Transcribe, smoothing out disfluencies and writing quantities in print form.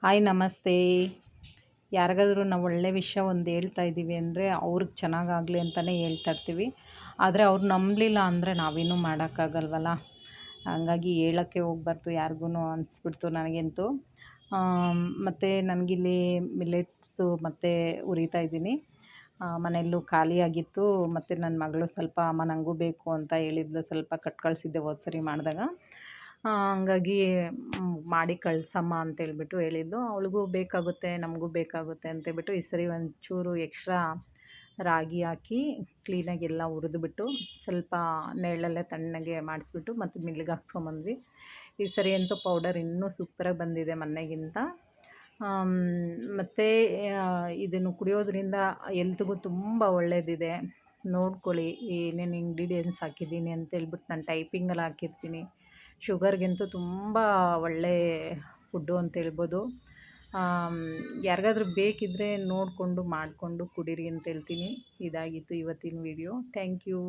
Hi ನಮಸ್ತೆ. ಯಾರಿಗಾದ್ರೂ ನಾವು ಒಳ್ಳೆ ವಿಷಯ ಒಂದು ಹೇಳ್ತಾ ಇದ್ದೀವಿ ಅಂದರೆ ಅವ್ರಿಗೆ ಚೆನ್ನಾಗಾಗಲಿ ಅಂತಲೇ ಹೇಳ್ತಾ ಇರ್ತೀವಿ. ಆದರೆ ಅವ್ರು ನಂಬಲಿಲ್ಲ ಅಂದರೆ ನಾವೇನೂ ಮಾಡೋಕ್ಕಾಗಲ್ವಲ್ಲ. ಹಂಗಾಗಿ ಹೇಳೋಕ್ಕೆ ಹೋಗ್ಬಾರ್ದು ಯಾರಿಗೂ ಅನಿಸ್ಬಿಡ್ತು ನನಗಂತೂ. ಮತ್ತು ನನಗಿಲ್ಲಿ ಮಿಲೆಟ್ಸು ಮತ್ತು ಹುರಿತಾ ಇದ್ದೀನಿ. ಮನೆಯಲ್ಲೂ ಖಾಲಿಯಾಗಿತ್ತು. ಮತ್ತು ನನ್ನ ಮಗಳು ಸ್ವಲ್ಪ ಅಮ್ಮ ನನಗೂ ಬೇಕು ಅಂತ ಹೇಳಿದ್ಲು, ಸ್ವಲ್ಪ ಕಟ್ ಕಳಿಸಿದ್ದೆ ಹೋದ ಸರಿ ಮಾಡಿದಾಗ. ಹಂಗಾಗಿ ಮಾಡಿ ಕಳಿಸಮ್ಮ ಅಂತೇಳ್ಬಿಟ್ಟು ಹೇಳಿದ್ಲು. ಅವಳಿಗೂ ಬೇಕಾಗುತ್ತೆ, ನಮಗೂ ಬೇಕಾಗುತ್ತೆ ಅಂತೇಳ್ಬಿಟ್ಟು ಈ ಸರಿ ಒಂಚೂರು ಎಕ್ಸ್ಟ್ರಾ ರಾಗಿ ಹಾಕಿ ಕ್ಲೀನಾಗಿ ಎಲ್ಲ ಹುರಿದ್ಬಿಟ್ಟು ಸ್ವಲ್ಪ ನೆರಳಲ್ಲೇ ತಣ್ಣಗೆ ಮಾಡಿಸ್ಬಿಟ್ಟು ಮತ್ತು ಮಿಲ್ಗೆ ಹಾಕ್ಸ್ಕೊಂಬಂದ್ವಿ. ಈ ಸರಿ ಅಂತೂ ಪೌಡರ್ ಇನ್ನೂ ಸೂಪರಾಗಿ ಬಂದಿದೆ ಮೊನ್ನೆಗಿಂತ. ಮತ್ತು ಇದನ್ನು ಕುಡಿಯೋದ್ರಿಂದ ಎಲ್ತ್ಗೂ ತುಂಬ ಒಳ್ಳೆಯದಿದೆ. ನೋಡ್ಕೊಳ್ಳಿ ಏನೇನು ಇಂಗ್ರೀಡಿಯೆಂಟ್ಸ್ ಹಾಕಿದ್ದೀನಿ ಅಂತೇಳ್ಬಿಟ್ಟು ನಾನು ಟೈಪಿಂಗಲ್ಲಿ ಹಾಕಿರ್ತೀನಿ. ಶುಗರ್ಗಂತೂ ತುಂಬ ಒಳ್ಳೆ ಫುಡ್ಡು ಅಂತ ಹೇಳ್ಬೋದು. ಯಾರಿಗಾದ್ರೂ ಬೇಕಿದ್ದರೆ ನೋಡಿಕೊಂಡು ಮಾಡಿಕೊಂಡು ಕುಡೀರಿ ಅಂತ ಹೇಳ್ತೀನಿ. ಇದಾಗಿತ್ತು ಇವತ್ತಿನ ವಿಡಿಯೋ. Thank you.